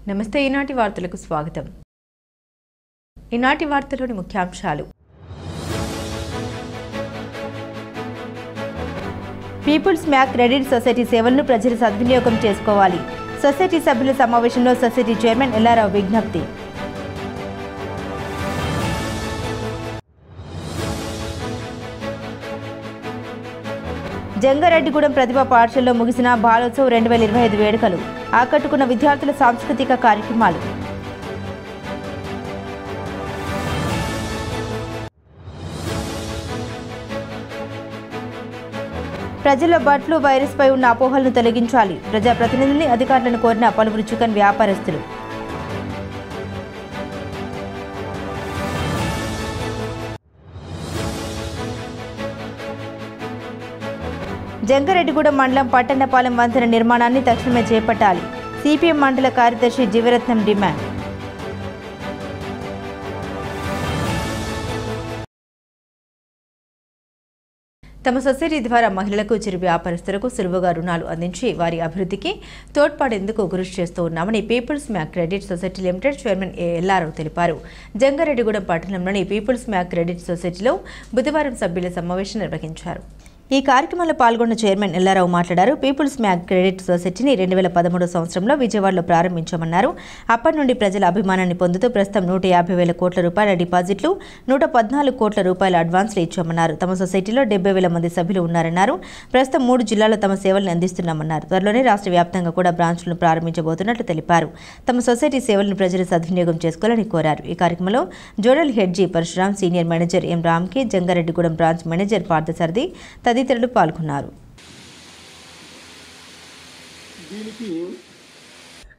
నమస్తే ఈనాటి వార్తలకు స్వాగతం. ఈనాటి వార్తలోని ముఖ్యాంశాలు. పీపుల్స్ మ్యాక్ క్రెడిట్ సొసైటీ సేవలను ప్రజలు సద్వినియోగం చేసుకోవాలి. సొసైటీ సభ్యుల సమావేశంలో సొసైటీ చైర్మన్ ఎల్లారావు విజ్ఞప్తి. జంగారెడ్డిగూడెం ప్రతిభా పాఠశాలలో ముగిసిన బాలోత్సవ్ 2025 వేడుకలు ఆకట్టుకున్న విద్యార్థుల సాంస్కృతిక కార్యక్రమాలు. ప్రజల బర్డ్ ఫ్లూ వైరస్పై ఉన్న అపోహలను తొలగించాలి. ప్రజాప్రతినిధుల్ని అధికారులను కోరిన పలువురు చికెన్ వ్యాపారస్తులు. జంగారెడ్డిగూడెం మండలం పట్టణపాలెం వంతెన నిర్మాణాన్ని తక్షణమే చేపట్టాలి. సిపిఎం మండల కార్యదర్శి జీవరత్నం డిమాండ్. తమ సొసైటీ ద్వారా మహిళలకు, చిరు వ్యాపారస్తులకు సులువుగా రుణాలు అందించి వారి అభివృద్ధికి తోడ్పడేందుకు కృషి చేస్తూ ఉన్నామని peoples mac credit society limited chairman Ellarao తెలిపారు. జంగారెడ్డిగూడెం పట్టణంలోని పీపుల్స్ మ్యాక్ క్రెడిట్ సొసైటీలో బుధవారం సభ్యుల సమావేశం నిర్వహించారు. ఈ కార్యక్రమంలో పాల్గొన్న చైర్మన్ ఎల్లారావు మాట్లాడారు. పీపుల్స్ మ్యాక్ క్రెడిట్ సొసైటీని 2013 సంవత్సరంలో విజయవాడలో ప్రారంభించామన్నారు. అప్పటి నుండి ప్రజల అభిమానాన్ని పొందుతూ ప్రస్తుతం 150,000 కోట్ల రూపాయల డిపాజిట్లు, 114 కోట్ల రూపాయల అడ్వాన్స్లు ఇచ్చామన్నారు. తమ సొసైటీలో 70,000 మంది సభ్యులు ఉన్నారన్నారు. ప్రస్తుతం 3 జిల్లాల్లో తమ సేవలను అందిస్తున్నామన్నారు. త్వరలోనే రాష్ట్ర వ్యాప్తంగా కూడా బ్రాంచ్లను ప్రారంభించబోతున్నట్లు తెలిపారు. తమ సొసైటీ సేవలను ప్రజలు సద్వినియోగం చేసుకోవాలని కోరారు. ఈ కార్యక్రమంలో zonal head G Parasuram, senior manager M Ramki, Jangareddygudem branch manager Parthasarathi తదితరులు పాల్గొన్నారు.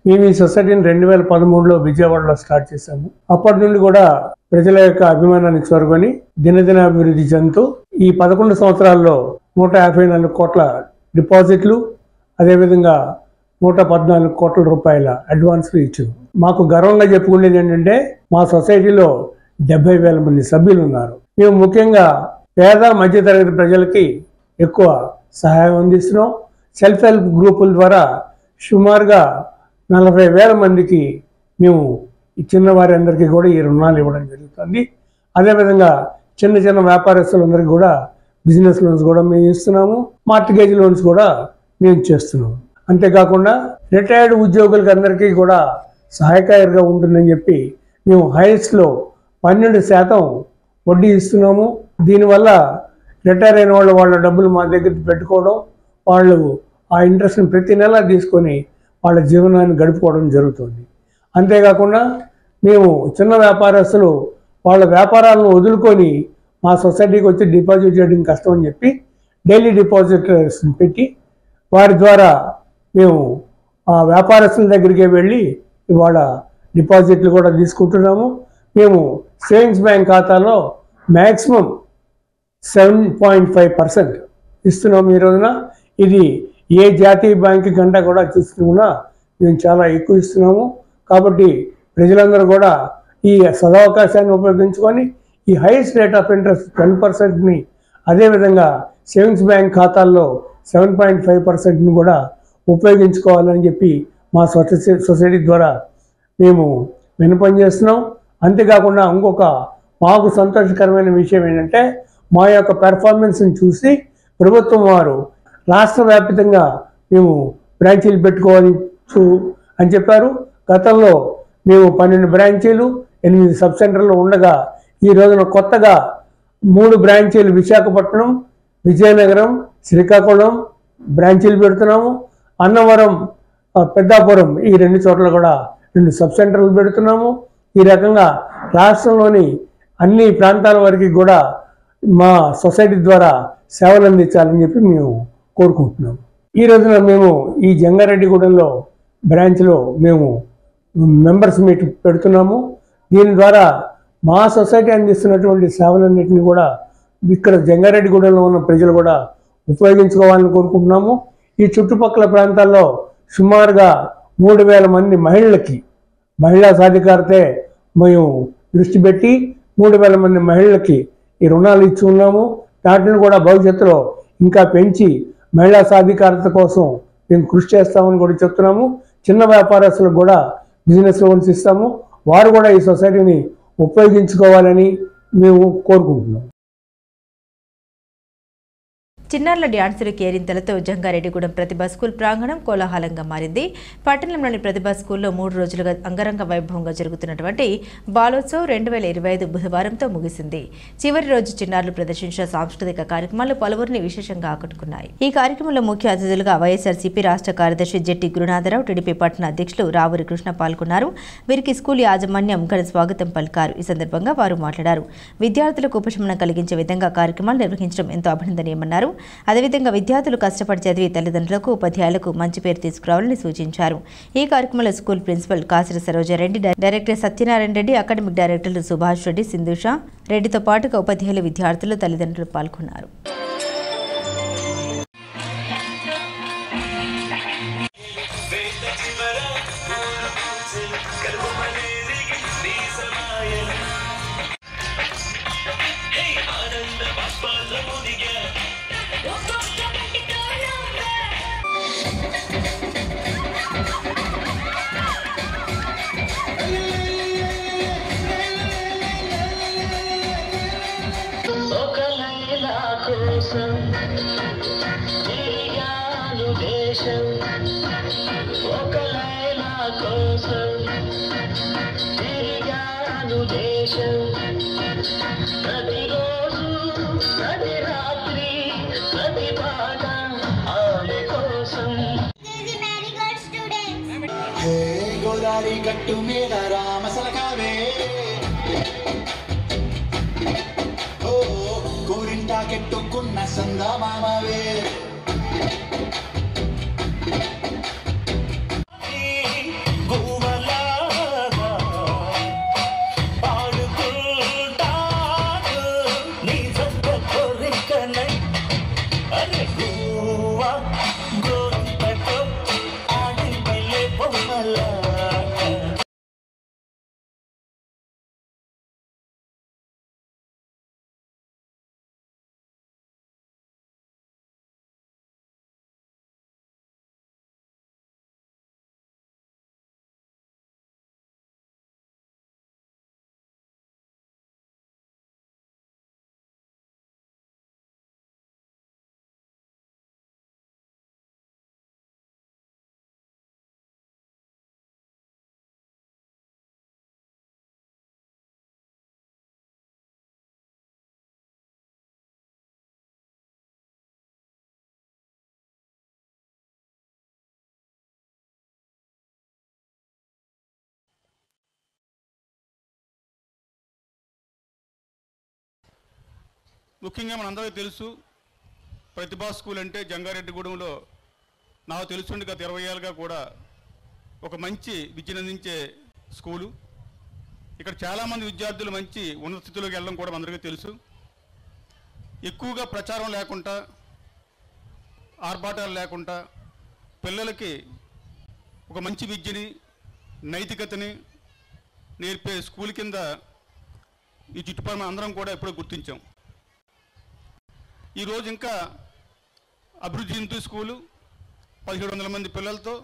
మేము ఈ సొసైటీని 2013లో విజయవాడలో స్టార్ట్ చేశాము. అప్పటి నుండి కూడా ప్రజల యొక్క అభిమానాన్ని చూరుకొని దినదినాభివృద్ధి చెందుతూ ఈ 11 సంవత్సరాల్లో 154 కోట్ల డిపాజిట్లు, అదేవిధంగా 114 కోట్ల రూపాయల అడ్వాన్స్లు ఇచ్చాము. మాకు గర్వంగా చెప్పుకునేది ఏంటంటే మా సొసైటీలో 70,000 మంది సభ్యులు ఉన్నారు. మేము ముఖ్యంగా పేద మధ్యతరగతి ప్రజలకి ఎక్కువ సహాయం అందిస్తున్నాం. సెల్ఫ్ హెల్ప్ గ్రూపుల ద్వారా సుమారుగా 40,000 మందికి మేము ఈ చిన్నవారి అందరికీ కూడా ఈ రుణాలు ఇవ్వడం జరుగుతుంది. అదేవిధంగా చిన్న చిన్న వ్యాపారస్తులందరికీ కూడా బిజినెస్ లోన్స్ కూడా మేము ఇస్తున్నాము. మార్టిగేజ్ లోన్స్ కూడా మేము చేస్తున్నాము. అంతేకాకుండా రిటైర్డ్ ఉద్యోగులకి అందరికీ కూడా సహాయకారిగా ఉంటుందని చెప్పి మేము హైయెస్ట్లో 12% వడ్డీ ఇస్తున్నాము. దీనివల్ల రిటైర్ అయిన వాళ్ళ డబ్బులు మా దగ్గర పెట్టుకోవడం, వాళ్ళు ఆ ఇంట్రెస్ట్ని ప్రతి నెల తీసుకొని వాళ్ళ జీవనాన్ని గడుపుకోవడం జరుగుతుంది. అంతేకాకుండా మేము చిన్న వ్యాపారస్తులు వాళ్ళ వ్యాపారాలను వదులుకొని మా సొసైటీకి వచ్చి డిపాజిట్ చేయడం కష్టం అని చెప్పి డైలీ డిపాజిటర్స్ని పెట్టి వారి ద్వారా మేము ఆ వ్యాపారస్తుల దగ్గరికి వెళ్ళి ఇవాళ డిపాజిట్లు కూడా తీసుకుంటున్నాము. మేము సేవింగ్స్ బ్యాంక్ ఖాతాలో మ్యాక్సిమం 7.5% ఇస్తున్నాం ఈ రోజున. ఇది ఏ జాతీయ బ్యాంకు కంటే కూడా చూసుకున్నా మేము చాలా ఎక్కువ ఇస్తున్నాము. కాబట్టి ప్రజలందరూ కూడా ఈ సదవకాశాన్ని ఉపయోగించుకొని ఈ హైయెస్ట్ రేట్ ఆఫ్ ఇంట్రెస్ట్ 12%ని, అదేవిధంగా సేవింగ్స్ బ్యాంక్ ఖాతాల్లో 7.5%ని కూడా ఉపయోగించుకోవాలని చెప్పి మా సొసైటీ ద్వారా మేము విన్నపం చేస్తున్నాం. అంతేకాకుండా ఇంకొక మాకు సంతోషకరమైన విషయం ఏంటంటే మా యొక్క పెర్ఫార్మెన్స్ని చూసి ప్రభుత్వం వారు రాష్ట్ర వ్యాప్తంగా మేము బ్రాంచీలు పెట్టుకోవచ్చు అని చెప్పారు. గతంలో మేము 12 బ్రాంచీలు 8 సబ్ సెంటర్లు ఉండగా ఈ రోజున కొత్తగా 3 బ్రాంచీలు విశాఖపట్నం, విజయనగరం, శ్రీకాకుళం బ్రాంచీలు పెడుతున్నాము. అన్నవరం, పెద్దాపురం ఈ 2 చోట్ల కూడా 2 సబ్ సెంటర్లు పెడుతున్నాము. ఈ రకంగా రాష్ట్రంలోని అన్ని ప్రాంతాల వరకు కూడా మా సొసైటీ ద్వారా సేవలు అందించాలని చెప్పి మేము కోరుకుంటున్నాం. ఈ రోజున మేము ఈ జంగారెడ్డిగూడెంలో బ్రాంచ్లో మేము మెంబర్స్ మీట్ పెడుతున్నాము. దీని ద్వారా మా సొసైటీ అందిస్తున్నటువంటి సేవలన్నింటినీ కూడా ఇక్కడ జంగారెడ్డిగూడెంలో ఉన్న ప్రజలు కూడా ఉపయోగించుకోవాలని కోరుకుంటున్నాము. ఈ చుట్టుపక్కల ప్రాంతాల్లో సుమారుగా 3,000 మంది మహిళలకి మహిళా సాధికారతే మేము దృష్టి పెట్టి 3,000 మంది మహిళలకి ఈ రుణాలు ఇచ్చి ఉన్నాము. వాటిని కూడా భవిష్యత్తులో ఇంకా పెంచి మహిళా సాధికారత కోసం మేము కృషి చేస్తామని కూడా చెప్తున్నాము. చిన్న వ్యాపారస్తులకు కూడా బిజినెస్ లోన్స్ ఇస్తాము. వారు కూడా ఈ సొసైటీని ఉపయోగించుకోవాలని మేము కోరుకుంటున్నాం. చిన్నారుల డ్యాన్సులు కేరింతలతో జంగారెడ్డిగూడెం ప్రతిభా స్కూల్ ప్రాంగణం కోలాహలంగా మారింది. పట్టణంలోని ప్రతిభా స్కూల్లో 3 రోజులుగా అంగరంగ వైభవంగా జరుగుతున్నటువంటి బాలోత్సవ్ 2025 బుధవారంతో ముగిసింది. చివరి రోజు చిన్నారులు ప్రదర్శించిన సాంస్కృతిక కార్యక్రమాలు పలువురిని విశేషంగా ఆకట్టుకున్నాయి. ఈ కార్యక్రమంలో ముఖ్య అతిథులుగా వైఎస్ఆర్సీపీ రాష్ట్ర కార్యదర్శి జెట్టి గురునాథరావు, టీడీపీ పట్టణ అధ్యక్షులు రావూరి కృష్ణ పాల్గొన్నారు. వీరికి స్కూల్ యాజమాన్యం ఘన స్వాగతం పలికారు. ఈ సందర్భంగా వారు మాట్లాడారు. విద్యార్థులకు ఉపశమనం కలిగించే విధంగా కార్యక్రమాలు నిర్వహించడం ఎంతో అభినందనీయమన్నారు. అదేవిధంగా విద్యార్థులు కష్టపడి చదివి తల్లిదండ్రులకు, ఉపాధ్యాయులకు మంచి పేరు తీసుకురావాలని సూచించారు. ఈ కార్యక్రమంలో school principal Kasira Saroja Reddy, director Satyanarayana Reddy, academic డైరెక్టర్లు సుభాష్ రెడ్డి, సింధుష రెడ్డితో పాటుగా ఉపాధ్యాయులు, విద్యార్థులు, తల్లిదండ్రులు పాల్గొన్నారు. గోదావరి గట్టు మీద రామసలకావే ఓ కోరింటా కెట్టుకున్న సందమామవే ముఖ్యంగా మనందరికీ తెలుసు ప్రతిభా స్కూల్ అంటే జంగారెడ్డిగూడెంలో నాకు తెలుసుండి గత 20 ఏళ్ళుగా కూడా ఒక మంచి విద్యనందించే స్కూలు. ఇక్కడ చాలామంది విద్యార్థులు మంచి ఉన్నత స్థితిలోకి వెళ్ళడం కూడా అందరికీ తెలుసు. ఎక్కువగా ప్రచారం లేకుండా, ఆర్భాటాలు లేకుండా పిల్లలకి ఒక మంచి విద్యని, నైతికతని నేర్పే స్కూల్ కింద ఈ చుట్టుపక్కల అందరం కూడా ఎప్పుడో గుర్తించాం. ఈరోజు ఇంకా అభివృద్ధి చెందుతూ స్కూలు 1700 మంది పిల్లలతో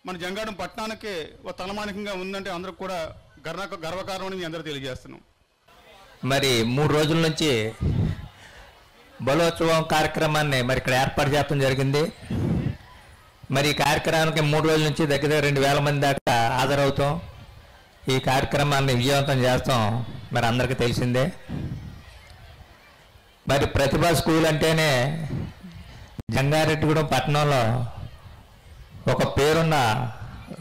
మన జంగారెడ్డి పట్టణానికే ఒక తలమానికంగా ఉందంటే అందరికి కూడా గర్వకారణమని మీ అందరూ తెలియజేస్తున్నాం. మరి 3 రోజుల నుంచి బలోత్సవం కార్యక్రమాన్ని మరి ఇక్కడ ఏర్పాటు చేయడం జరిగింది. మరి ఈ కార్యక్రమానికి 3 రోజుల నుంచి దగ్గర 2000 మంది దాకా హాజరవుతాం. ఈ కార్యక్రమాన్ని విజయవంతం చేస్తాం మరి అందరికీ తెలిసిందే. మరి ప్రతిభా స్కూల్ అంటేనే జంగారెడ్డిగూడెం పట్టణంలో ఒక పేరున్న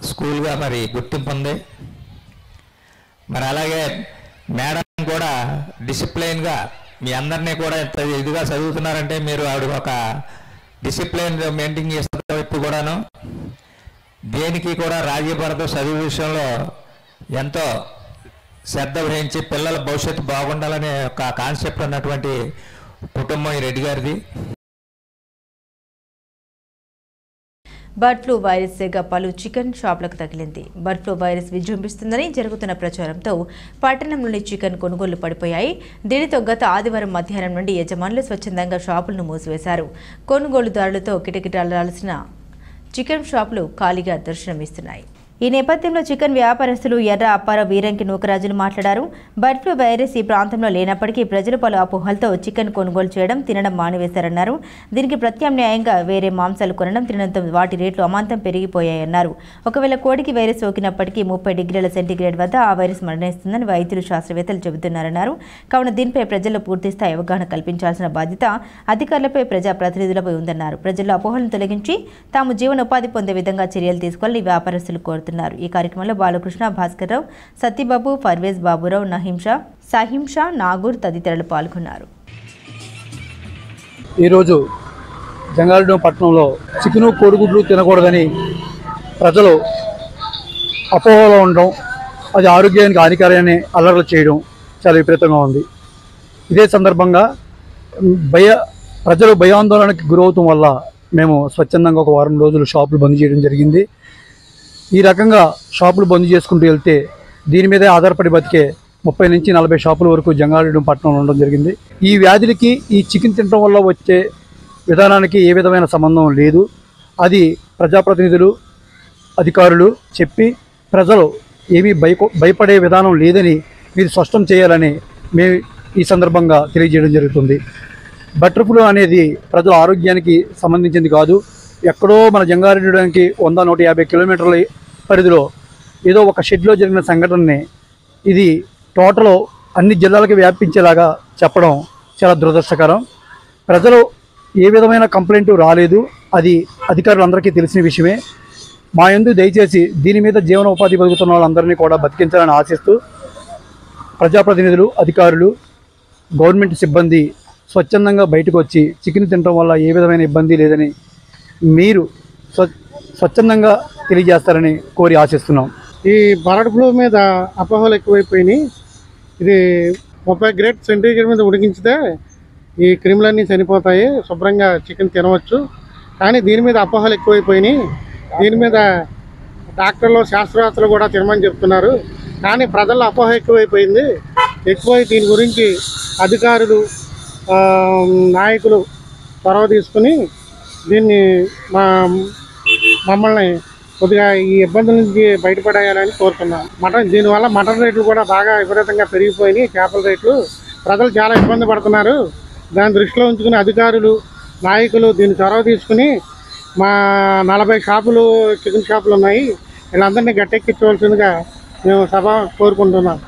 స్కూల్గా మరి గుర్తింపు ఉంది. మరి అలాగే మేడం కూడా డిసిప్లైన్గా మీ అందరినీ కూడా ఎంత ఇదిగా చదువుతున్నారంటే మీరు ఆవిడ ఒక డిసిప్లైన్ మెయింటైన్ చేస్తున్న వ్యక్తి కూడాను, దేనికి కూడా రాజీ పడదు, చదువు విషయంలో ఎంతో శ్రద్ధ వహించి పిల్లల భవిష్యత్తు బాగుండాలనే ఒక కాన్సెప్ట్ ఉన్నటువంటి కుటుంబం ఈ రెడ్డి గారిది. బర్డ్ ఫ్లూ వైరస్ సెగ పలు చికెన్ షాపులకు తగిలింది. బర్డ్ ఫ్లూ వైరస్ విజృంభిస్తుందని జరుగుతున్న ప్రచారంతో పట్టణంలోని చికెన్ కొనుగోళ్లు పడిపోయాయి. దీనితో గత ఆదివారం మధ్యాహ్నం నుండి యజమానులు స్వచ్ఛందంగా షాపులను మూసివేశారు. కొనుగోలుదారులతో కిటకిటలాల్సిన చికెన్ షాపులు ఖాళీగా దర్శనమిస్తున్నాయి. ఈ నేపథ్యంలో చికెన్ వ్యాపారస్తులు ఎర్ర అప్పారావు వీరంకి నూకరాజులు మాట్లాడారు. బర్డ్ ఫ్లూ వైరస్ ఈ ప్రాంతంలో లేనప్పటికీ ప్రజలు పలు అపోహలతో చికెన్ కొనుగోలు చేయడం, తినడం మానివేశారన్నారు. దీనికి ప్రత్యామ్నాయంగా వేరే మాంసాలు కొనడం, తినడంతో వాటి రేట్లు అమాంతం పెరిగిపోయాయన్నారు. ఒకవేళ కోడికి వైరస్ సోకినప్పటికీ 30 డిగ్రీల సెంటీగ్రేడ్ వద్ద ఆ వైరస్ మరణిస్తుందని వైద్యులు, శాస్త్రవేత్తలు చెబుతున్నారన్నారు. కావున దీనిపై ప్రజల్లో పూర్తిస్థాయి అవగాహన కల్పించాల్సిన బాధ్యత అధికారులపై, ప్రజాప్రతినిధులపై ఉందన్నారు. ప్రజల్లో అపోహలను తొలగించి తాము జీవనోపాధి పొందే విధంగా చర్యలు తీసుకోవాలని వ్యాపారస్తులు కోరుతున్నారు. ఈ కార్యక్రమంలో బాలకృష్ణ, భాస్కర్రావు, సత్యబాబు, పర్వేజ్ బాబురావు, సాహింషా, నాగూర్ తదితరులు పాల్గొన్నారు. ఈరోజు జంగారెడ్డి పట్టణంలో చికెను, కోడిగుడ్లు తినకూడదని ప్రజలు అపోహలో ఉండడం, అది ఆరోగ్యానికి హానికరమని అల్లర్లు చేయడం చాలా విపరీతంగా ఉంది. ఇదే సందర్భంగా ప్రజలు భయాందోళనకి గురవుతాం వల్ల మేము స్వచ్ఛందంగా ఒక వారం రోజులు షాపులు బంద్ చేయడం జరిగింది. ఈ రకంగా షాపులు బంద్ చేసుకుంటూ వెళ్తే దీని మీదే ఆధారపడి బతికే 30 నుంచి 40 షాపుల వరకు జంగారెడ్డి పట్టణంలో ఉండడం జరిగింది. ఈ వ్యాధులకి ఈ చికెన్ తినడం వల్ల వచ్చే విధానానికి ఏ విధమైన సంబంధం లేదు. అది ప్రజాప్రతినిధులు, అధికారులు చెప్పి ప్రజలు ఏమీ భయపడే విధానం లేదని మీరు స్పష్టం చేయాలని మేము ఈ సందర్భంగా తెలియజేయడం జరుగుతుంది. బర్డ్ ఫ్లూ అనేది ప్రజల ఆరోగ్యానికి సంబంధించింది కాదు. ఎక్కడో మన జంగారెడ్డికి 100-150 కిలోమీటర్ల పరిధిలో ఏదో ఒక షెడ్లో జరిగిన సంఘటనని ఇది టోటల్ అన్ని జిల్లాలకు వ్యాపించేలాగా చెప్పడం చాలా దురదృష్టకరం. ప్రజలు ఏ విధమైన కంప్లైంట్ రాలేదు, అది అధికారులందరికీ తెలిసిన విషయమే. మా యందు దయచేసి దీని మీద జీవనోపాధి బతుకుతున్న వాళ్ళందరినీ కూడా బతికించాలని ఆశిస్తూ ప్రజాప్రతినిధులు, అధికారులు, గవర్నమెంట్ సిబ్బంది స్వచ్ఛందంగా బయటకు వచ్చి చికెన్ తినడం వల్ల ఏ విధమైన ఇబ్బంది లేదని మీరు స్వచ్ఛందంగా తెలియజేస్తారని కోరి ఆశిస్తున్నాం. ఈ బర్డ్ ఫ్లూ మీద అపోహలు ఎక్కువైపోయినాయి. ఇది 30 గ్రేడ్ సెంటీగ్రేడ్ మీద ఉడికించితే ఈ క్రిములన్నీ చనిపోతాయి, శుభ్రంగా చికెన్ తినవచ్చు. కానీ దీని మీద అపోహలు ఎక్కువైపోయినాయి. దీని మీద డాక్టర్లు, శాస్త్రవేత్తలు కూడా తినమని చెప్తున్నారు. కానీ ప్రజల్లో అపోహ ఎక్కువైపోయింది. దీని గురించి అధికారులు, నాయకులు చొరవ తీసుకుని దీన్ని మమ్మల్ని కొద్దిగా ఈ ఇబ్బందుల నుంచి బయటపడేయాలని కోరుతున్నాం. దీనివల్ల మటన్ రేట్లు కూడా బాగా విపరీతంగా పెరిగిపోయినాయి, చేపల రేట్లు. ప్రజలు చాలా ఇబ్బంది పడుతున్నారు. దాన్ని దృష్టిలో ఉంచుకుని అధికారులు, నాయకులు దీన్ని చొరవ తీసుకుని మా 40 షాపులు, చికెన్ షాపులు ఉన్నాయి, వీళ్ళందరినీ గట్టెక్కించవలసిందిగా మేము సభ కోరుకుంటున్నాం.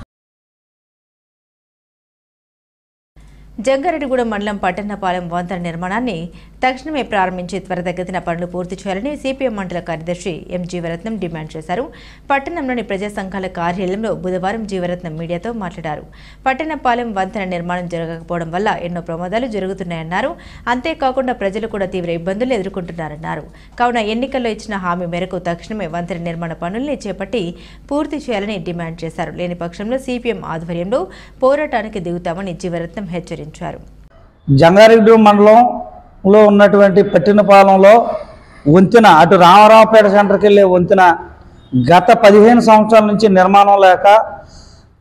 జంగారెడ్డిగూడెం మండలం పట్టణపాలెం వంతెన నిర్మాణాన్ని తక్షణమే ప్రారంభించి త్వరితగతిన పనులు పూర్తి చేయాలని సిపిఎం మండల కార్యదర్శి ఎం జీవరత్నం డిమాండ్ చేశారు. పట్టణంలోని ప్రజా సంఘాల కార్యాలయంలో బుధవారం జీవరత్నం మీడియాతో మాట్లాడారు. పట్టణపాలెం వంతెన నిర్మాణం జరగకపోవడం వల్ల ఎన్నో ప్రమాదాలు జరుగుతున్నాయన్నారు. అంతేకాకుండా ప్రజలు కూడా తీవ్ర ఇబ్బందులు ఎదుర్కొంటున్నారన్నారు. కావున ఎన్నికల్లో ఇచ్చిన హామీ మేరకు తక్షణమే వంతెన నిర్మాణ పనుల్ని చేపట్టి పూర్తి చేయాలని డిమాండ్ చేశారు. లేని పక్షంలో సిపిఎం ఆధ్వర్యంలో పోరాటానికి దిగుతామని జీవరత్నం హెచ్చరించారు. జంగారెడ్డి మండలంలో ఉన్నటువంటి పట్టినపాలెంలో వంతెన, అటు రామరావుపేట సెంటర్కి వెళ్ళే వంతెన గత 15 సంవత్సరాల నుంచి నిర్మాణం లేక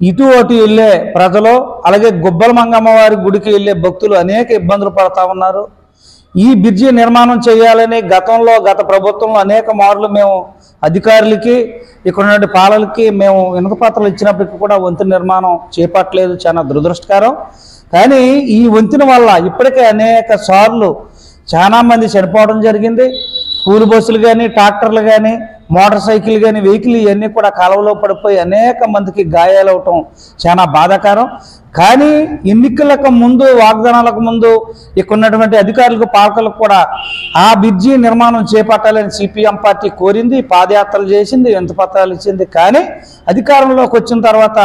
ఇటు అటు వెళ్ళే ప్రజలు, అలాగే గుబ్బల మంగమ్మ వారి గుడికి వెళ్ళే భక్తులు అనేక ఇబ్బందులు పడతా ఉన్నారు. ఈ బ్రిడ్జి నిర్మాణం చేయాలని గత ప్రభుత్వంలో అనేక మార్లు మేము అధికారులకి, ఇక్కడ ఉన్న పాలలకి మేము వినతిపత్రాలు ఇచ్చినప్పటికీ కూడా వంతెన నిర్మాణం చేపట్టలేదు. చాలా దురదృష్టకరం. కానీ ఈ వంతెన వల్ల ఇప్పటికే అనేక సార్లు చాలామంది చనిపోవడం జరిగింది. స్కూల్ బస్సులు కానీ, ట్రాక్టర్లు కానీ, మోటార్ సైకిల్ కానీ, వెహికల్ ఇవన్నీ కూడా కాలువలో పడిపోయి అనేక మందికి గాయాలవటం చాలా బాధాకరం. కానీ ఎన్నికలకు ముందు, వాగ్దానాలకు ముందు ఇక్కడ ఉన్నటువంటి అధికారులకు, పాలకులకు కూడా ఆ బ్రిడ్జి నిర్మాణం చేపట్టాలని సిపిఎం పార్టీ కోరింది, పాదయాత్రలు చేసింది, వినతిపత్రాలు ఇచ్చింది. కానీ అధికారంలోకి వచ్చిన తర్వాత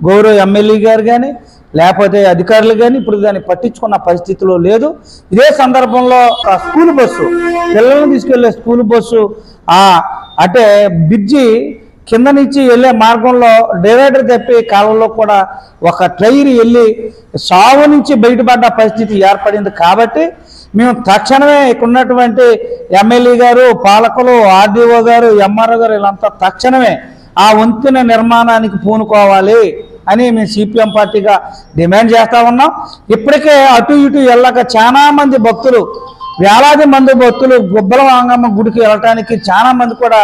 గౌరవ ఎమ్మెల్యే గారు కానీ, లేకపోతే అధికారులు కానీ ఇప్పుడు దాన్ని పట్టించుకున్న పరిస్థితిలో లేదు. ఇదే సందర్భంలో స్కూల్ బస్సు, పిల్లల్ని తీసుకెళ్లే స్కూల్ బస్సు అంటే బ్రిడ్జి కింద నుంచి వెళ్ళే మార్గంలో డివైడర్ తప్పి కాలంలో కూడా ఒక టైర్ వెళ్ళి సావు నుంచి బయటపడ్డ పరిస్థితి ఏర్పడింది. కాబట్టి మేము తక్షణమే ఇక్కడ ఉన్నటువంటి ఎమ్మెల్యే గారు, పాలకులు, ఆర్డీఓ గారు, ఎంఆర్ఓ గారు వీళ్ళంతా తక్షణమే ఆ వంతెన నిర్మాణానికి పూనుకోవాలి అని మేము సిపిఎం పార్టీగా డిమాండ్ చేస్తా ఉన్నాం. ఇప్పటికే అటు ఇటు వెళ్ళక చాలా మంది భక్తులు వేలాది మంది భక్తులు గుబ్బల వాంగమ్మ గుడికి వెళ్ళటానికి చాలా మంది కూడా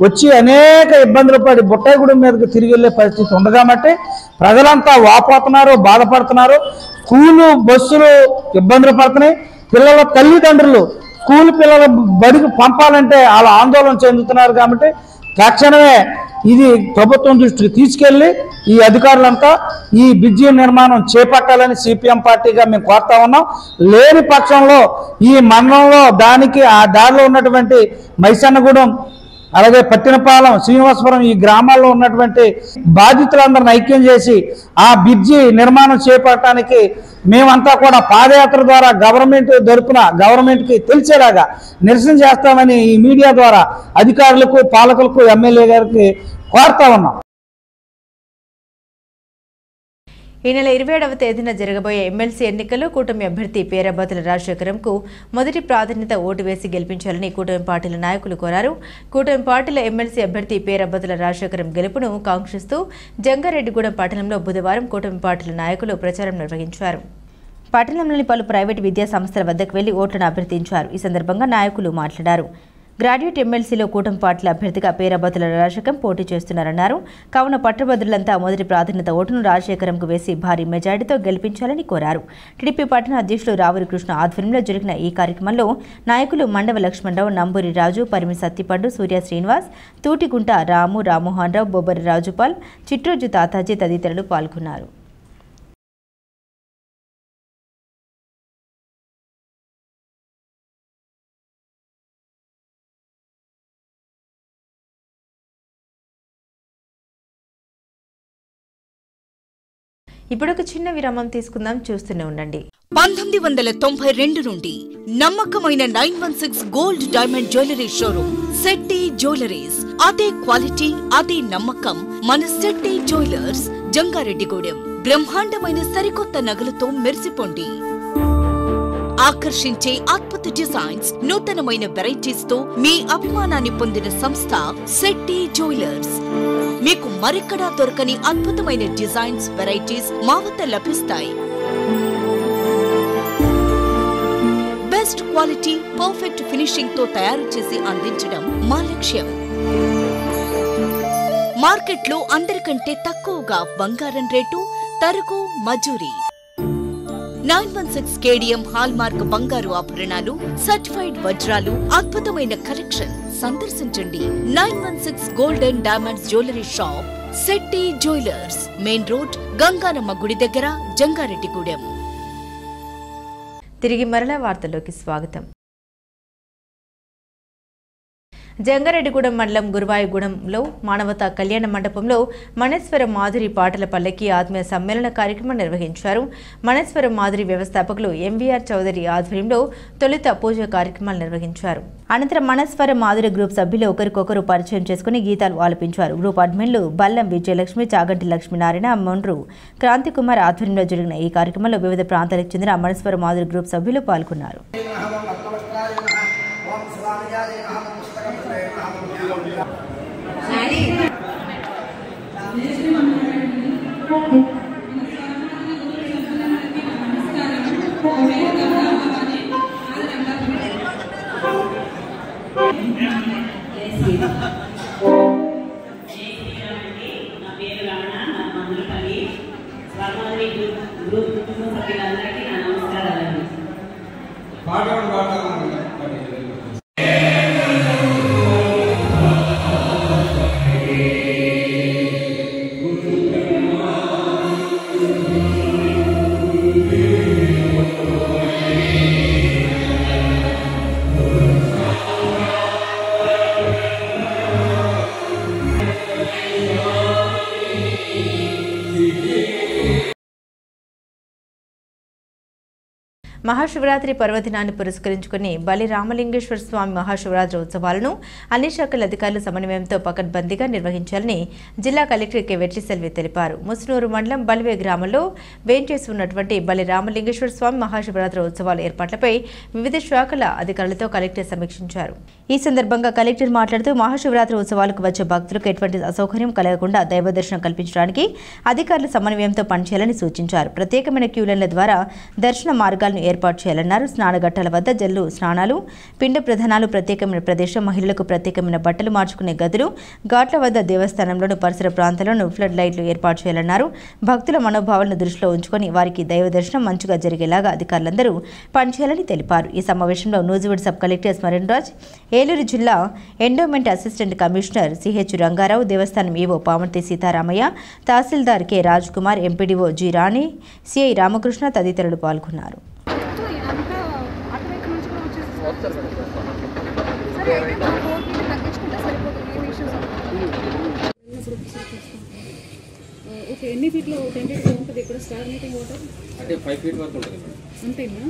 వచ్చి అనేక ఇబ్బందులు పడి బుట్టాయిగూడెం మీదకి తిరిగి వెళ్ళే పరిస్థితి ఉంది కాబట్టి ప్రజలంతా వాపోతున్నారు, బాధపడుతున్నారు. స్కూలు బస్సులు ఇబ్బందులు పడుతున్నాయి. పిల్లల తల్లిదండ్రులు స్కూల్ పిల్లల బడికి పంపాలంటే వాళ్ళు ఆందోళన చెందుతున్నారు. కాబట్టి తక్షణమే ఇది ప్రభుత్వం దృష్టికి తీసుకెళ్లి ఈ అధికారులంతా ఈ బ్రిడ్జి నిర్మాణం చేపట్టాలని సిపిఎం పార్టీగా మేము కోరుతా ఉన్నాం. లేని పక్షంలో ఈ మండలంలో దానికి ఆ దారిలో ఉన్నటువంటి మైసన్నగూడెం, అలాగే పట్టినపాలెం, శ్రీనివాసపురం ఈ గ్రామాల్లో ఉన్నటువంటి బాధితులందరిని ఐక్యం చేసి ఆ బ్రిడ్జి నిర్మాణం చేపట్టడానికి మేమంతా కూడా పాదయాత్ర ద్వారా గవర్నమెంట్కి తెలిసేలాగా నిరసన చేస్తామని ఈ మీడియా ద్వారా అధికారులకు, పాలకులకు, ఎమ్మెల్యే గారికి కోరుతా ఉన్నాం. ఈ నెల 27వ తేదీన జరగబోయే ఎమ్మెల్సీ ఎన్నికల్లో కూటమి అభ్యర్థి పేరాబత్తుల రాజశేఖరంకు మొదటి ప్రాధాన్యత ఓటు వేసి గెలిపించాలని కూటమి పార్టీల నాయకులు కోరారు. కూటమి పార్టీల ఎమ్మెల్సీ అభ్యర్థి పేరాబత్తుల రాజశేఖరం గెలుపును కాంక్షిస్తూ జంగారెడ్డిగూడెం పట్టణంలో బుధవారం కూటమి పార్టీల నాయకులు ప్రచారం నిర్వహించారు. పట్టణంలోని పలు ప్రైవేటు విద్యా సంస్థల వద్దకు వెళ్లి ఓట్లను అభ్యర్థించారు. ఈ సందర్భంగా నాయకులు మాట్లాడారు. గ్రాడ్యుయేట్ ఎమ్మెల్సీలో కూటమి పార్టీల అభ్యర్థిగా పేరాబత్తుల రాజశేఖరం పోటీ చేస్తున్నారన్నారు. కావున పట్టభద్రులంతా మొదటి ప్రాధాన్యత ఓటును రాజశేఖరంకు వేసి భారీ మెజారిటీతో గెలిపించాలని కోరారు. టీడీపీ పట్టణ అధ్యక్షులు రావురి కృష్ణ ఆధ్వర్యంలో జరిగిన ఈ కార్యక్రమంలో నాయకులు మండవ లక్ష్మణరావు, నంబూరి రాజు, పరిమి సత్తిపండు, సూర్య శ్రీనివాస్, తూటిగుంట రాము, రామ్మోహన్ రావు, బొబ్బరి రాజుపాల్, చిట్రోజు తాతాజీ తదితరులు పాల్గొన్నారు. ఇప్పుడు ఒక చిన్న విరామం తీసుకుందాం, చూస్తూనే ఉండండి. 1992 నుండి నమ్మకమైన 916 gold diamond jewellery showroom Shetty jewelleries. అదే క్వాలిటీ, అదే నమ్మకం మన శెట్టి జ్యువెలర్స్, జంగారెడ్డిగూడెం. బ్రహ్మాండమైన సరికొత్త నగలతో మెరిసిపోండి. ఆకర్షించే అద్భుత డిజైన్స్, నూతనమైన వెరైటీస్ తో మీ అభిమానాన్ని పొందిన సంస్థ శెట్టి జ్యువెలర్స్. మీకు మరెక్కడా దొరకని అద్భుతమైన డిజైన్స్, వెరైటీస్ మా వద్ద లభిస్తాయి. బెస్ట్ క్వాలిటీ, పర్ఫెక్ట్ ఫినిషింగ్ తో తయారు చేసి అందించడం మా లక్ష్యం. మార్కెట్లో అందరికంటే తక్కువగా బంగారం రేటు, తరుగు, మజూరీ. 916 కేడిఎం హాల్మార్క్ బంగారు ఆభరణాలు, సర్టిఫైడ్ వజ్రాలు, అద్భుతమైన కలెక్షన్. సందర్శించండి 916 golden diamonds jewellery shop, Shetty jewellers, main road, Ganganamma గుడి దగ్గర, జంగారెడ్డిగూడెం. తిరిగి మరలా వార్తల్లోకి స్వాగతం. జంగారెడ్డిగూడెం మండలం గురువాయిగూడెంలో మానవతా కళ్యాణ మండపంలో మనేశ్వరం మాధురి పాటల పల్లకి ఆత్మీయ సమ్మేళన కార్యక్రమం నిర్వహించారు. మనేశ్వరం మాధురి వ్యవస్థాపకులు ఎంవీఆర్ చౌదరి ఆధ్వర్యంలో తొలుత పూజ కార్యక్రమాలు నిర్వహించారు. అనంతరం మనేశ్వరం మాధురి గ్రూప్ సభ్యులు ఒకరికొకరు పరిచయం చేసుకుని గీతాలు ఆలపించారు. గ్రూప్ అడ్మిన్లు బల్లం విజయలక్ష్మి, చాగంటి లక్ష్మీనారాయణ, మొండ్రు క్రాంతికుమార్ ఆధ్వర్యంలో జరిగిన ఈ కార్యక్రమంలో వివిధ ప్రాంతాలకు చెందిన మనేశ్వరం మాధురి గ్రూప్ సభ్యులు పాల్గొన్నారు. మహాశివరాత్రి పర్వదినాన్ని పురస్కరించుకుని బలి రామలింగేశ్వర స్వామి మహాశివరాత్రి ఉత్సవాలను అన్ని శాఖల అధికారుల సమన్వయంతో పకడ్బందీగా నిర్వహించాలని జిల్లా కలెక్టర్ కె వెట్రిసెల్వి తెలిపారు. ముస్నూరు మండలం బలివే గ్రామంలో వేంచేసి ఉన్నటువంటి బలి రామలింగేశ్వర స్వామి మహాశివరాత్రి ఉత్సవాల ఏర్పాట్లపై వివిధ శాఖల అధికారులతో కలెక్టర్ సమీక్షించారు. ఈ సందర్భంగా కలెక్టర్ మాట్లాడుతూ మహాశివరాత్రి ఉత్సవాలకు వచ్చే భక్తులకు ఎటువంటి అసౌకర్యం కలగకుండా దైవ దర్శనం కల్పించడానికి అధికారుల సమన్వయంతో పనిచేయాలని సూచించారు. ప్రత్యేకమైన క్యూలైన్ల ద్వారా దర్శన మార్గాలను ఏర్పాటు చేయాలన్నారు. స్నానఘట్టాల వద్ద జల్లు స్నానాలు, పిండ ప్రధానాలు, ప్రత్యేకమైన ప్రదేశం, మహిళలకు ప్రత్యేకమైన బట్టలు మార్చుకునే గదులు, ఘాట్ల వద్ద దేవస్థానంలోను పరిసర ప్రాంతాలను ఫ్లడ్ లైట్లు ఏర్పాటు చేయాలన్నారు. భక్తుల మనోభావాలను దృష్టిలో ఉంచుకొని వారికి దైవ దర్శనం మంచిగా జరిగేలాగా అధికారులందరూ పనిచేయాలని తెలిపారు. ఈ సమావేశంలో నూజివీడు సబ్ కలెక్టర్ స్మరణ్ రాజ్, ఏలూరు జిల్లా endowment assistant commissioner CH Rangarao, దేవస్థానం EO Pamarthi Seetharamaiah, tahsildar K Raj Kumar, MPDO G Rani, CI Ramakrishna తదితరులు పాల్గొన్నారు. ఎన్ని ఫీట్లో టెంటెడ్గా ఉంటుంది ఇక్కడ స్టాగ్నేటింగ్ వాటర్? అంటే 5 ఫీట్ వరకు ఉంటుంది మేడం. అంతేనా?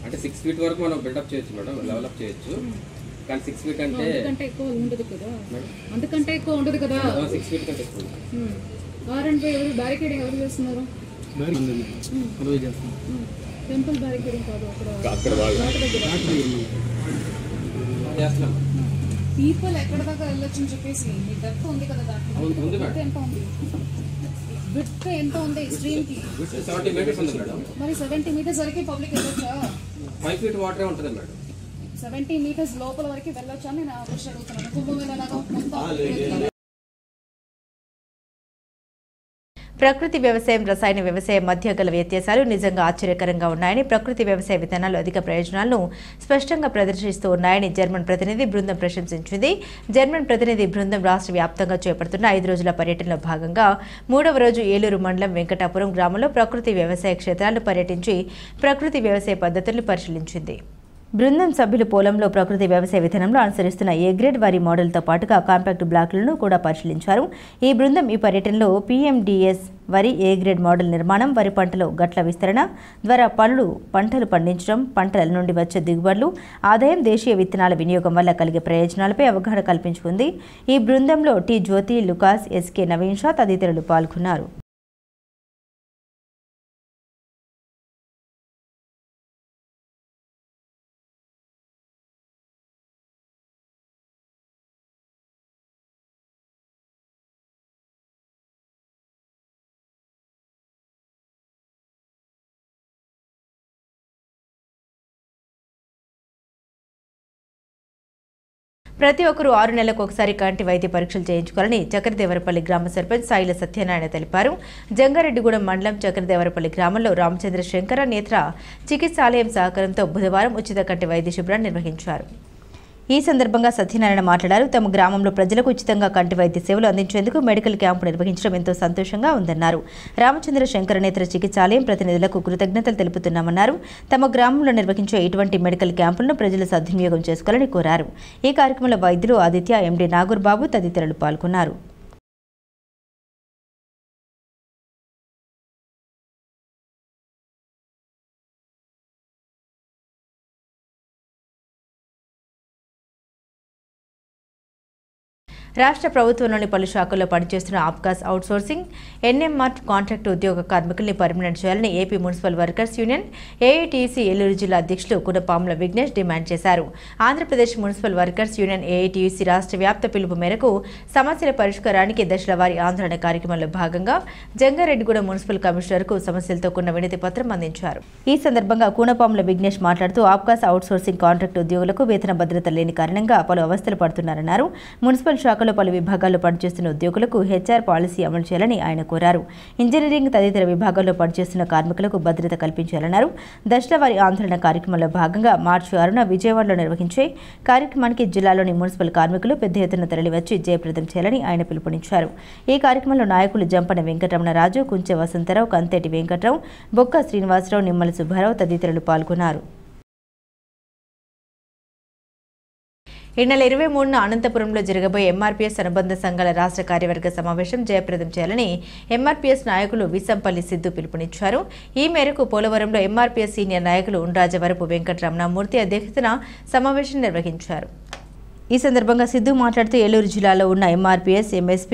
అంటే 6 ఫీట్ వరకు మనం బిల్డప్ చేయొచ్చు మేడం, డెవలప్ చేయొచ్చు. కానీ 6 ఫీట్ అంటే అంతకంటే ఎక్కువ ఉండదు కదా? అంతకంటే ఎక్కువ ఉండదు కదా? 6 ఫీట్ కంటే ఎక్కువ. ఆర్ఎండ్పై ఎవరు బ్యారికేడింగ్ ఎవరు చేస్తున్నారు? టెంపుల్ బ్యారికేడింగ్ కాదు, అక్కడ చేస్తున్నాం. పీపుల్ ఎక్కడ దాకా వెళ్ళొచ్చు అని చెప్పేసి మీ డెప్త్ ఉంది కదా, దాంట్లో ఎంత ఉంది? విడ్త్ ఎంత ఉంది స్ట్రీమ్ కి? 70 మీటర్స్ ఉంది మేడం. మరి 70 మీటర్స్ వరకు పబ్లిక్ వెళ్ళొచ్చా? 5 ఫీట్ వాటరే ఉంటుంది మేడం. 70 మీటర్స్ లోపల వరకు వెళ్ళొచ్చా అని నేను క్వశ్చన్ అడుగుతున్నాను. కుంభమేళ ప్రకృతి వ్యవసాయం, రసాయన వ్యవసాయం మధ్య గల వ్యత్యాసాలు నిజంగా ఆశ్చర్యకరంగా ఉన్నాయని, ప్రకృతి వ్యవసాయ విధానాలు అధిక ప్రయోజనాలను స్పష్టంగా ప్రదర్శిస్తూ ఉన్నాయని జర్మన్ ప్రతినిధి బృందం ప్రశంసించింది. జర్మన్ ప్రతినిధి బృందం రాష్ట్ర వ్యాప్తంగా చేపడుతున్న 5 రోజుల పర్యటనలో భాగంగా 3వ రోజు ఏలూరు మండలం వెంకటాపురం గ్రామంలో ప్రకృతి వ్యవసాయ క్షేత్రాలను పర్యటించి ప్రకృతి వ్యవసాయ పద్ధతులను పరిశీలించింది. బృందం సభ్యులు పొలంలో ప్రకృతి వ్యవసాయ విధానంలో అనుసరిస్తున్న ఏ గ్రేడ్ వరి మోడల్తో పాటుగా కాంపాక్ట్ బ్లాకులను కూడా పరిశీలించారు. ఈ బృందం ఈ పర్యటనలో PMDS వరి ఏ గ్రేడ్ మోడల్ నిర్మాణం, వరి పంటలో గట్ల విస్తరణ ద్వారా పంటలు పండించడం, పంటల నుండి వచ్చే దిగుబడులు, ఆదాయం, దేశీయ విత్తనాల వినియోగం వల్ల కలిగే ప్రయోజనాలపై అవగాహన కల్పించుకుంది. ఈ బృందంలో టి జ్యోతి, లుకాస్, SK నవీన్ షా తదితరులు పాల్గొన్నారు. ప్రతి ఒక్కరూ 6 నెలలకు ఒకసారి కంటి వైద్య పరీక్షలు చేయించుకోవాలని చక్రదేవరపల్లి గ్రామ సర్పంచ్ సాయిల సత్యనారాయణ తెలిపారు. జంగారెడ్డిగూడెం మండలం చక్రదేవరపల్లి గ్రామంలో రామచంద్ర శంకర నేత్ర చికిత్సాలయం సహకారంతో బుధవారం ఉచిత కంటి వైద్య శిబిరాన్ని నిర్వహించారు. ఈ సందర్భంగా సత్యనారాయణ మాట్లాడారు. తమ గ్రామంలో ప్రజలకు ఉచితంగా కంటి వైద్య సేవలు అందించేందుకు మెడికల్ క్యాంపు నిర్వహించడం ఎంతో సంతోషంగా ఉందన్నారు. రామచంద్ర శంకర నేత్ర చికిత్సాలయం ప్రతినిధులకు కృతజ్ఞతలు తెలుపుతున్నామన్నారు. తమ గ్రామంలో నిర్వహించే ఇటువంటి మెడికల్ క్యాంపులను ప్రజలు సద్వినియోగం చేసుకోవాలని కోరారు. ఈ కార్యక్రమంలో వైద్యులు ఆదిత్య, MD నాగూర్ బాబు తదితరులు పాల్గొన్నారు. రాష్ట్ర ప్రభుత్వంలోని పలు శాఖల్లో పనిచేస్తున్న ఆప్కాస్ అవుట్సోర్సింగ్, NMR కాంట్రాక్టు ఉద్యోగ కార్మికుల్ని పర్మనెంట్ చేయాలని AP municipal workers union AITUC Eluru జిల్లా అధ్యక్షులు కునపాముల విఘ్నేష్ డిమాండ్ చేశారు. Andhra Pradesh municipal workers union AITUC రాష్ట్ర వ్యాప్త పిలుపు మేరకు సమస్యల పరిష్కారానికి దశల వారీ ఆందోళన కార్యక్రమంలో భాగంగా జంగారెడ్డిగూడెం మున్సిపల్ కమిషనర్కు సమస్యలతో కూడిన వినతి పత్రం అందించారు. ఈ సందర్భంగా కునపాముల విఘ్నేష్ మాట్లాడుతూ ఆప్కాస్ అవుట్సోర్సింగ్ కాంట్రాక్టు ఉద్యోగులకు వేతన భద్రత లేని కారణంగా పలు అవస్థలు పడుతున్నారన్నారు. మున్సిపల్ శాఖ పలు విభాగాల్లో పనిచేస్తున్న ఉద్యోగులకు HR పాలసీ అమలు చేయాలని ఆయన కోరారు. ఇంజనీరింగ్ తదితర విభాగాల్లో పనిచేస్తున్న కార్మికులకు భద్రత కల్పించాలన్నారు. దశల వారీ ఆందోళన కార్యక్రమంలో భాగంగా మార్చి 6న విజయవాడలో నిర్వహించే కార్యక్రమానికి జిల్లాలోని మున్సిపల్ కార్మికులు పెద్ద ఎత్తున తరలివచ్చి జయప్రదం చేయాలని ఆయన పిలుపునిచ్చారు. ఈ కార్యక్రమంలో నాయకులు జంపన వెంకటరమణరాజు, కుంచె వసంతరావు, కంతేటి వెంకట్రావు, బొక్క శ్రీనివాసరావు, నిమ్మల సుబ్బారావు తదితరులు పాల్గొన్నారు. ఈ నెల 23న అనంతపురంలో జరగబోయే MRPS అనుబంధ సంఘాల రాష్ట్ర కార్యవర్గ సమావేశం జయప్రదం చేయాలని MRPS నాయకులు విసంపల్లి సిద్ధు పిలుపునిచ్చారు. ఈ మేరకు పోలవరంలో MRPS సీనియర్ నాయకులు ఉండ్రాజవరపు వెంకటరమణమూర్తి అధ్యక్షతన సమావేశం నిర్వహించారు. ఈ సందర్భంగా సిద్ధు మాట్లాడుతూ ఏలూరు జిల్లాలో ఉన్న MRPS, MSP,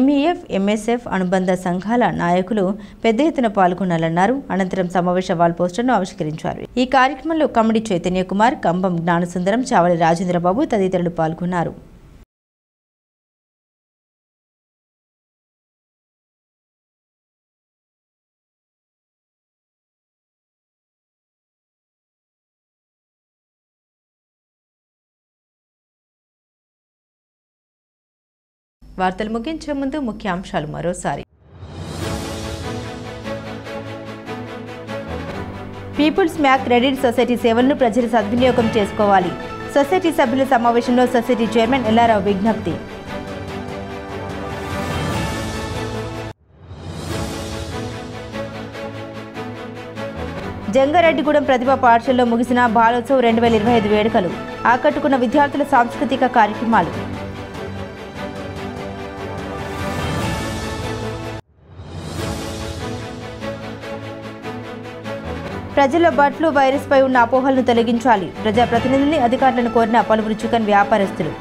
MEF, MSF అనుబంధ సంఘాల నాయకులు పెద్ద ఎత్తున పాల్గొనాలన్నారు. అనంతరం సమావేశ వాల్ పోస్టర్ను ఆవిష్కరించారు. ఈ కార్యక్రమంలో కమిడి చైతన్య కుమార్, కంబం జ్ఞానసుందరం, చావలి రాజేంద్రబాబు తదితరులు పాల్గొన్నారు. వార్తలు ముగించే ముందు ముఖ్యాంశాలు మరోసారి. పీపుల్స్ మ్యాక్ క్రెడిట్ సొసైటీ సేవలను ప్రజలు సద్వినియోగం చేసుకోవాలి. సొసైటీ సభ్యుల సమావేశంలో సొసైటీ చైర్మన్ ఎల్లారావు విజ్ఞప్తి. జంగారెడ్డిగూడెం ప్రతిభా పాఠశాలలో ముగిసిన బాలోత్సవ్ 2025 వేడుకలు ఆకట్టుకున్న విద్యార్థుల సాంస్కృతిక కార్యక్రమాలు. ప్రజల్లో బర్డ్ ఫ్లూ వైరస్పై ఉన్న అపోహలను తొలగించాలి. ప్రజాప్రతినిధుల్ని అధికారులను కోరిన పలువురు చికెన్ వ్యాపారస్తులు.